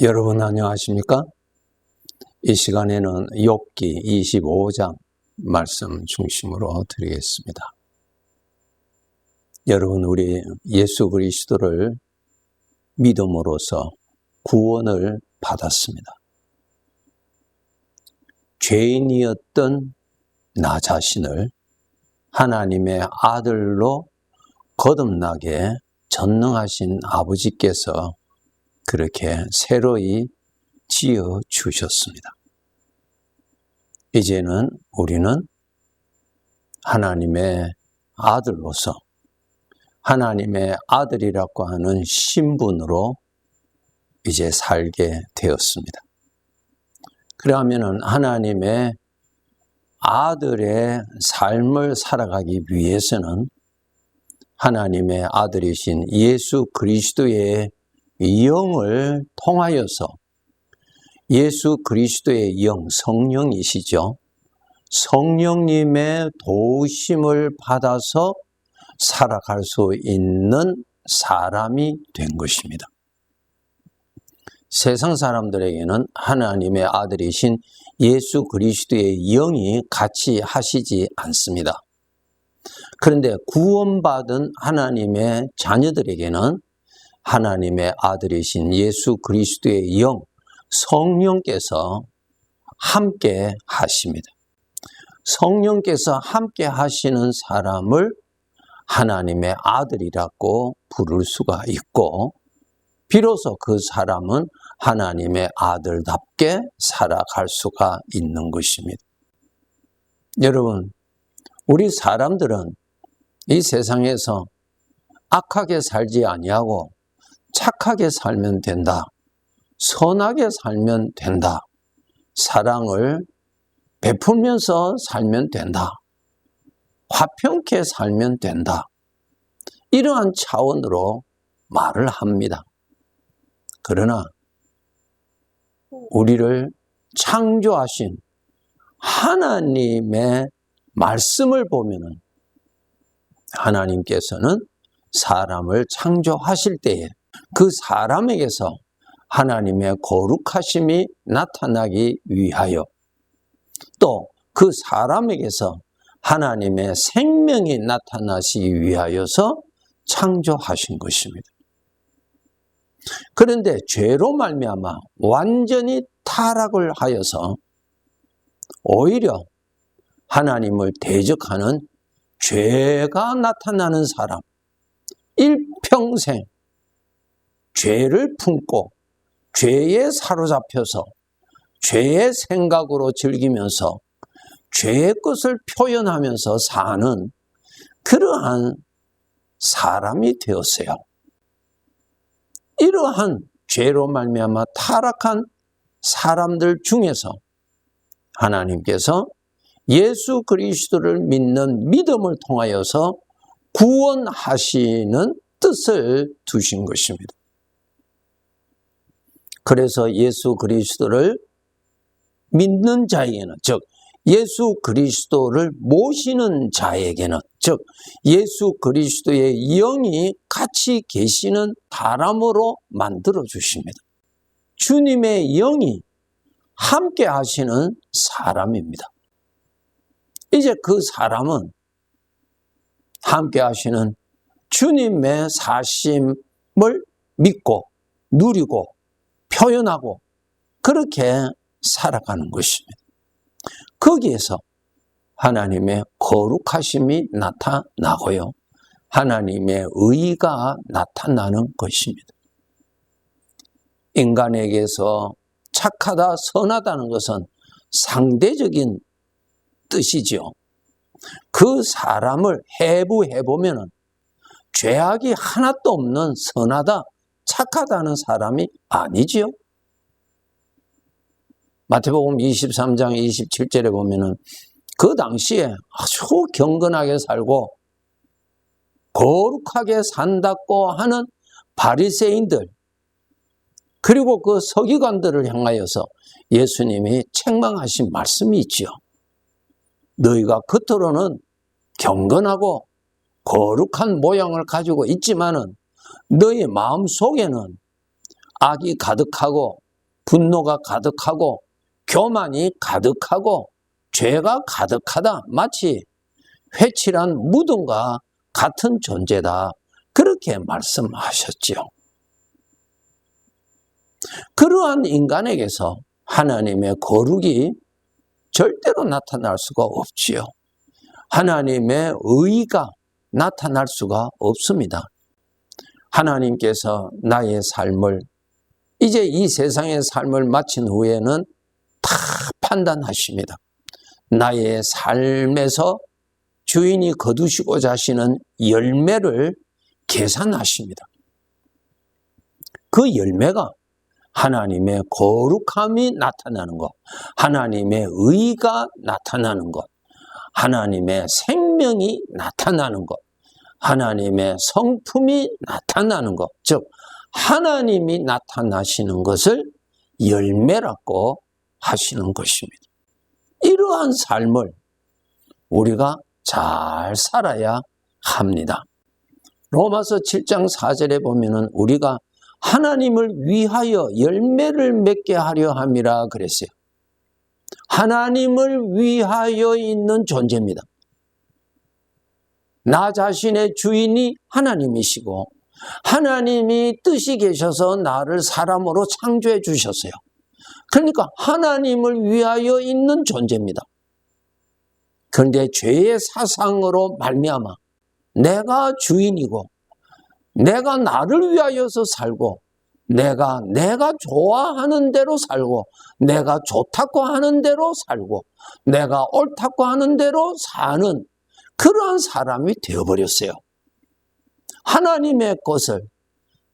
여러분 안녕하십니까? 이 시간에는 욥기 25장 말씀 중심으로 드리겠습니다. 여러분, 우리 예수 그리스도를 믿음으로써 구원을 받았습니다. 죄인이었던 나 자신을 하나님의 아들로 거듭나게 전능하신 아버지께서 그렇게 새로이 지어 주셨습니다. 이제는 우리는 하나님의 아들로서 하나님의 아들이라고 하는 신분으로 이제 살게 되었습니다. 그러면은 하나님의 아들의 삶을 살아가기 위해서는 하나님의 아들이신 예수 그리스도의 영을 통하여서 예수 그리스도의 영, 성령이시죠. 성령님의 도우심을 받아서 살아갈 수 있는 사람이 된 것입니다. 세상 사람들에게는 하나님의 아들이신 예수 그리스도의 영이 같이 하시지 않습니다. 그런데 구원받은 하나님의 자녀들에게는 하나님의 아들이신 예수 그리스도의 영, 성령께서 함께 하십니다. 성령께서 함께 하시는 사람을 하나님의 아들이라고 부를 수가 있고, 비로소 그 사람은 하나님의 아들답게 살아갈 수가 있는 것입니다. 여러분, 우리 사람들은 이 세상에서 악하게 살지 아니하고 착하게 살면 된다. 선하게 살면 된다. 사랑을 베풀면서 살면 된다. 화평케 살면 된다. 이러한 차원으로 말을 합니다. 그러나 우리를 창조하신 하나님의 말씀을 보면은 하나님께서는 사람을 창조하실 때에 그 사람에게서 하나님의 거룩하심이 나타나기 위하여 또 그 사람에게서 하나님의 생명이 나타나시기 위하여서 창조하신 것입니다. 그런데 죄로 말미암아 완전히 타락을 하여서 오히려 하나님을 대적하는 죄가 나타나는 사람, 일평생 죄를 품고 죄에 사로잡혀서 죄의 생각으로 즐기면서 죄의 것을 표현하면서 사는 그러한 사람이 되었어요. 이러한 죄로 말미암아 타락한 사람들 중에서 하나님께서 예수 그리스도를 믿는 믿음을 통하여서 구원하시는 뜻을 두신 것입니다. 그래서 예수 그리스도를 믿는 자에게는, 즉 예수 그리스도를 모시는 자에게는, 즉 예수 그리스도의 영이 같이 계시는 사람으로 만들어 주십니다. 주님의 영이 함께 하시는 사람입니다. 이제 그 사람은 함께 하시는 주님의 사심을 믿고 누리고 표현하고 그렇게 살아가는 것입니다. 거기에서 하나님의 거룩하심이 나타나고요. 하나님의 의가 나타나는 것입니다. 인간에게서 착하다, 선하다는 것은 상대적인 뜻이죠. 그 사람을 해부해보면 죄악이 하나도 없는 선하다, 착하다는 사람이 아니지요. 마태복음 23장 27절에 보면은 그 당시에 아주 경건하게 살고 거룩하게 산다고 하는 바리새인들, 그리고 그 서기관들을 향하여서 예수님이 책망하신 말씀이 있지요. 너희가 겉으로는 경건하고 거룩한 모양을 가지고 있지만은 너희 마음 속에는 악이 가득하고 분노가 가득하고 교만이 가득하고 죄가 가득하다. 마치 회칠한 무덤과 같은 존재다. 그렇게 말씀하셨지요. 그러한 인간에게서 하나님의 거룩이 절대로 나타날 수가 없지요. 하나님의 의가 나타날 수가 없습니다. 하나님께서 나의 삶을, 이제 이 세상의 삶을 마친 후에는 다 판단하십니다. 나의 삶에서 주인이 거두시고자 하시는 열매를 계산하십니다. 그 열매가 하나님의 거룩함이 나타나는 것, 하나님의 의가 나타나는 것, 하나님의 생명이 나타나는 것, 하나님의 성품이 나타나는 것, 즉 하나님이 나타나시는 것을 열매라고 하시는 것입니다. 이러한 삶을 우리가 잘 살아야 합니다. 로마서 7장 4절에 보면은 우리가 하나님을 위하여 열매를 맺게 하려 함이라 그랬어요. 하나님을 위하여 있는 존재입니다. 나 자신의 주인이 하나님이시고 하나님이 뜻이 계셔서 나를 사람으로 창조해 주셨어요. 그러니까 하나님을 위하여 있는 존재입니다. 그런데 죄의 사상으로 말미암아 내가 주인이고 내가 나를 위하여서 살고 내가 좋아하는 대로 살고 내가 좋다고 하는 대로 살고 내가 옳다고 하는 대로 사는 그러한 사람이 되어버렸어요. 하나님의 것을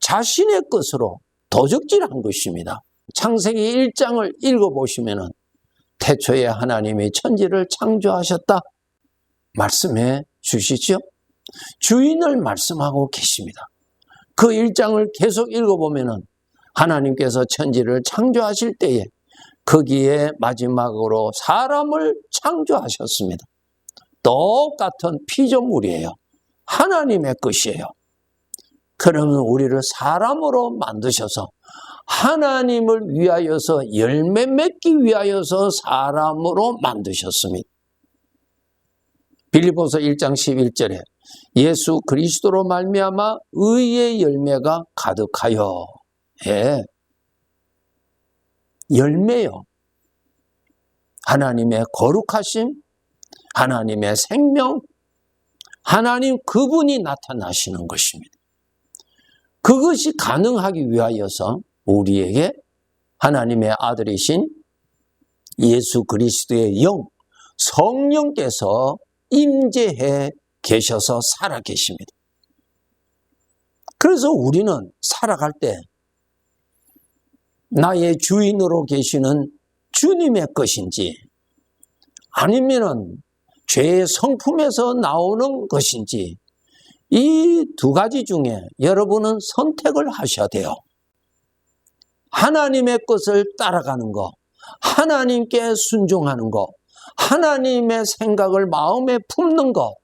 자신의 것으로 도적질한 것입니다. 창세기 1장을 읽어보시면 태초에 하나님이 천지를 창조하셨다 말씀해 주시죠. 주인을 말씀하고 계십니다. 그 1장을 계속 읽어보면 하나님께서 천지를 창조하실 때에 거기에 마지막으로 사람을 창조하셨습니다. 똑같은 피조물이에요. 하나님의 것이에요. 그러면 우리를 사람으로 만드셔서 하나님을 위하여서 열매 맺기 위하여서 사람으로 만드셨습니다. 빌립보서 1장 11절에 예수 그리스도로 말미암아 의의 열매가 가득하여. 예. 열매요. 하나님의 거룩하심, 하나님의 생명, 하나님 그분이 나타나시는 것입니다. 그것이 가능하기 위하여서 우리에게 하나님의 아들이신 예수 그리스도의 영, 성령께서 임재해 계셔서 살아 계십니다. 그래서 우리는 살아갈 때 나의 주인으로 계시는 주님의 것인지 아니면은 죄의 성품에서 나오는 것인지 이 두 가지 중에 여러분은 선택을 하셔야 돼요. 하나님의 것을 따라가는 것, 하나님께 순종하는 것, 하나님의 생각을 마음에 품는 것,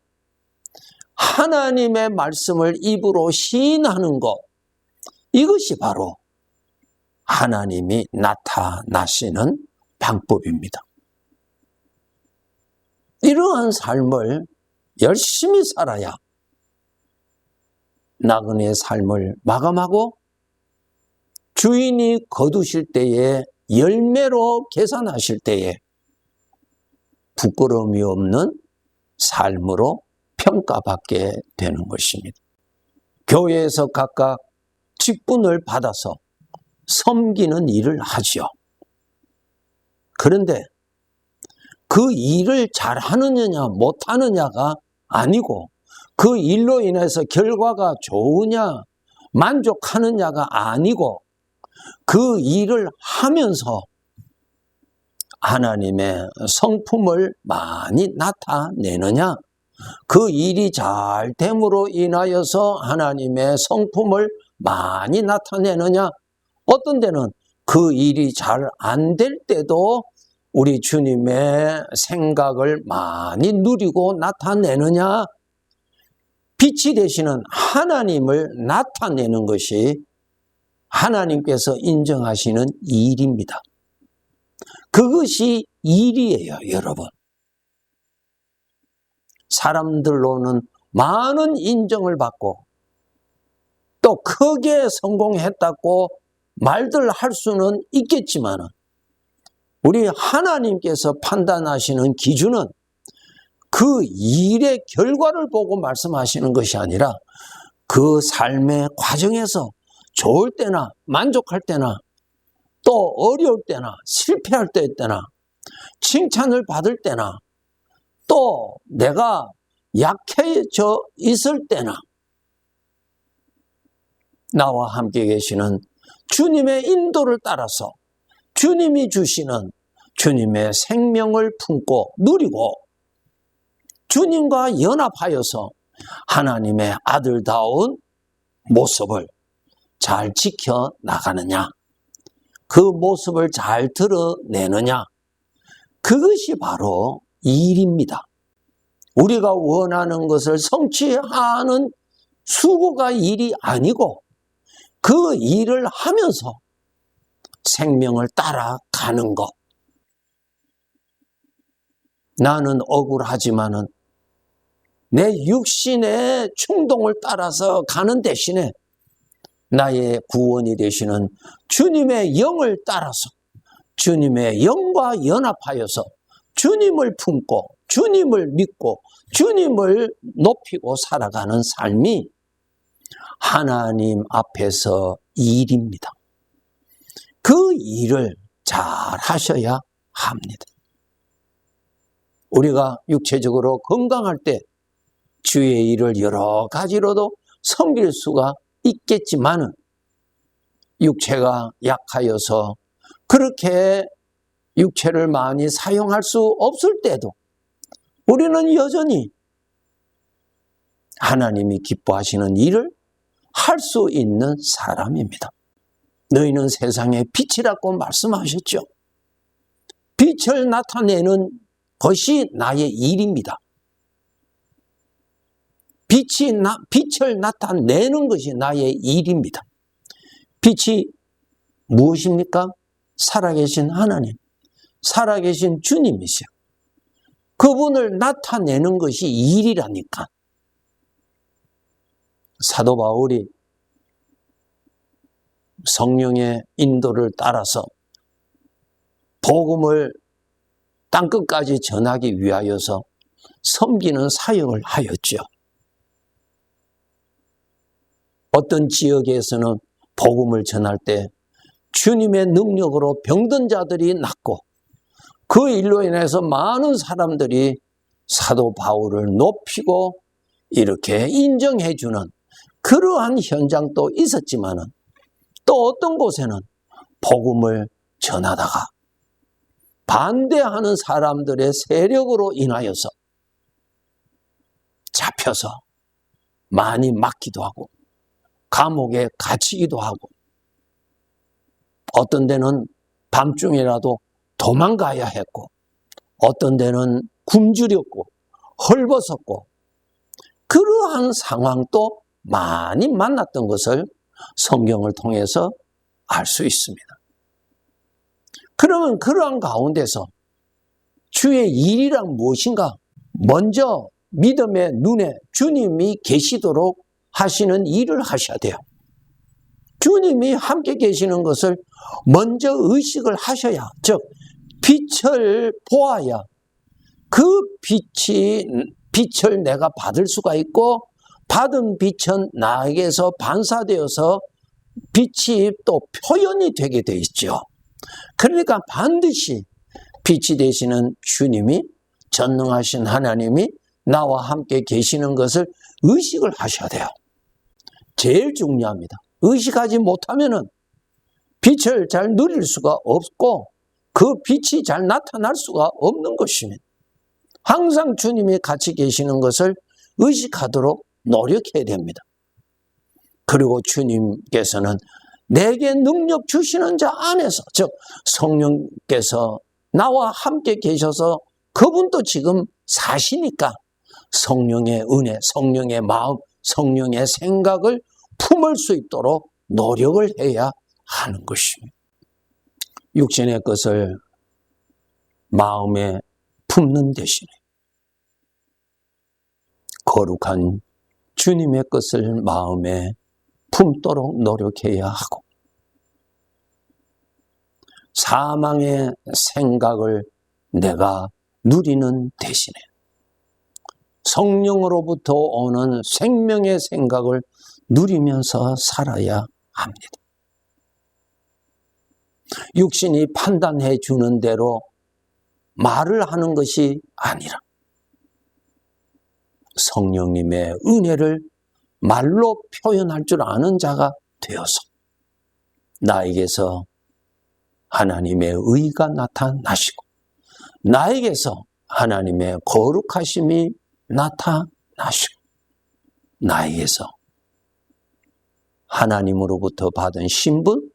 하나님의 말씀을 입으로 시인하는 것, 이것이 바로 하나님이 나타나시는 방법입니다. 이러한 삶을 열심히 살아야 나그네의 삶을 마감하고 주인이 거두실 때에 열매로 계산하실 때에 부끄러움이 없는 삶으로 평가받게 되는 것입니다. 교회에서 각각 직분을 받아서 섬기는 일을 하지요. 그런데 그 일을 잘하느냐 못하느냐가 아니고 그 일로 인해서 결과가 좋으냐 만족하느냐가 아니고 그 일을 하면서 하나님의 성품을 많이 나타내느냐, 그 일이 잘 됨으로 인하여서 하나님의 성품을 많이 나타내느냐, 어떤 데는 그 일이 잘 안 될 때도 우리 주님의 생각을 많이 누리고 나타내느냐? 빛이 되시는 하나님을 나타내는 것이 하나님께서 인정하시는 일입니다. 그것이 일이에요, 여러분. 사람들로는 많은 인정을 받고 또 크게 성공했다고 말들 할 수는 있겠지만 우리 하나님께서 판단하시는 기준은 그 일의 결과를 보고 말씀하시는 것이 아니라 그 삶의 과정에서 좋을 때나 만족할 때나 또 어려울 때나 실패할 때나 칭찬을 받을 때나 또 내가 약해져 있을 때나 나와 함께 계시는 주님의 인도를 따라서 주님이 주시는 주님의 생명을 품고 누리고 주님과 연합하여서 하나님의 아들다운 모습을 잘 지켜나가느냐, 그 모습을 잘 드러내느냐, 그것이 바로 일입니다. 우리가 원하는 것을 성취하는 수고가 일이 아니고 그 일을 하면서 생명을 따라가는 것. 나는 억울하지만은 내 육신의 충동을 따라서 가는 대신에 나의 구원이 되시는 주님의 영을 따라서 주님의 영과 연합하여서 주님을 품고 주님을 믿고 주님을 높이고 살아가는 삶이 하나님 앞에서 일입니다. 그 일을 잘 하셔야 합니다. 우리가 육체적으로 건강할 때 주의 일을 여러 가지로도 섬길 수가 있겠지만은 육체가 약하여서 그렇게 육체를 많이 사용할 수 없을 때도 우리는 여전히 하나님이 기뻐하시는 일을 할 수 있는 사람입니다. 너희는 세상의 빛이라고 말씀하셨죠. 빛을 나타내는 것이 나의 일입니다. 빛을 나타내는 것이 나의 일입니다. 빛이 무엇입니까? 살아계신 하나님, 살아계신 주님이시여. 그분을 나타내는 것이 일이라니까. 사도 바울이 성령의 인도를 따라서 복음을 땅끝까지 전하기 위하여서 섬기는 사역을 하였죠. 어떤 지역에서는 복음을 전할 때 주님의 능력으로 병든 자들이 낫고 그 일로 인해서 많은 사람들이 사도 바울을 높이고 이렇게 인정해주는 그러한 현장도 있었지만은 또 어떤 곳에는 복음을 전하다가 반대하는 사람들의 세력으로 인하여서 잡혀서 많이 맞기도 하고 감옥에 갇히기도 하고 어떤 데는 밤중이라도 도망가야 했고 어떤 데는 굶주렸고 헐벗었고 그러한 상황도 많이 만났던 것을 성경을 통해서 알 수 있습니다. 그러면 그러한 가운데서 주의 일이란 무엇인가? 먼저 믿음의 눈에 주님이 계시도록 하시는 일을 하셔야 돼요. 주님이 함께 계시는 것을 먼저 의식을 하셔야, 즉 빛을 보아야 그 빛을 내가 받을 수가 있고 받은 빛은 나에게서 반사되어서 빛이 또 표현이 되게 돼 있죠. 그러니까 반드시 빛이 되시는 주님이, 전능하신 하나님이 나와 함께 계시는 것을 의식을 하셔야 돼요. 제일 중요합니다. 의식하지 못하면은 빛을 잘 누릴 수가 없고 그 빛이 잘 나타날 수가 없는 것입니다. 항상 주님이 같이 계시는 것을 의식하도록 노력해야 됩니다. 그리고 주님께서는 내게 능력 주시는 자 안에서, 즉 성령께서 나와 함께 계셔서 그분도 지금 사시니까 성령의 은혜, 성령의 마음, 성령의 생각을 품을 수 있도록 노력을 해야 하는 것입니다. 육신의 것을 마음에 품는 대신에 거룩한 주님의 것을 마음에 품도록 노력해야 하고, 사망의 생각을 내가 누리는 대신에 성령으로부터 오는 생명의 생각을 누리면서 살아야 합니다. 육신이 판단해 주는 대로 말을 하는 것이 아니라 성령님의 은혜를 말로 표현할 줄 아는 자가 되어서 나에게서 하나님의 의가 나타나시고 나에게서 하나님의 거룩하심이 나타나시고 나에게서 하나님으로부터 받은 신분,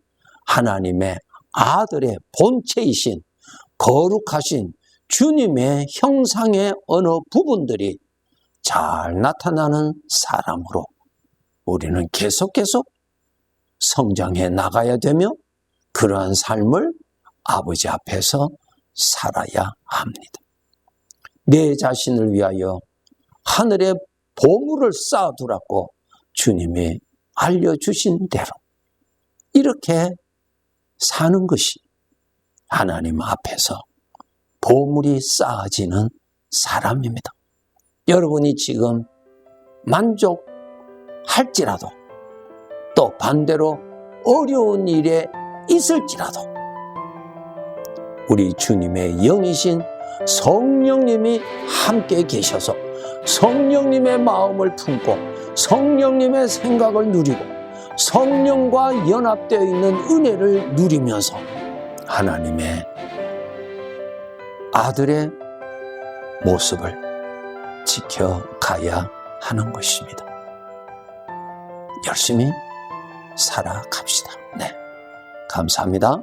하나님의 아들의 본체이신 거룩하신 주님의 형상의 어느 부분들이 잘 나타나는 사람으로 우리는 계속 성장해 나가야 되며 그러한 삶을 아버지 앞에서 살아야 합니다. 내 자신을 위하여 하늘에 보물을 쌓아두라고 주님이 알려주신 대로 이렇게 사는 것이 하나님 앞에서 보물이 쌓아지는 사람입니다. 여러분이 지금 만족할지라도 또 반대로 어려운 일에 있을지라도 우리 주님의 영이신 성령님이 함께 계셔서 성령님의 마음을 품고 성령님의 생각을 누리고 성령과 연합되어 있는 은혜를 누리면서 하나님의 아들의 모습을 지켜가야 하는 것입니다. 열심히 살아갑시다. 네, 감사합니다.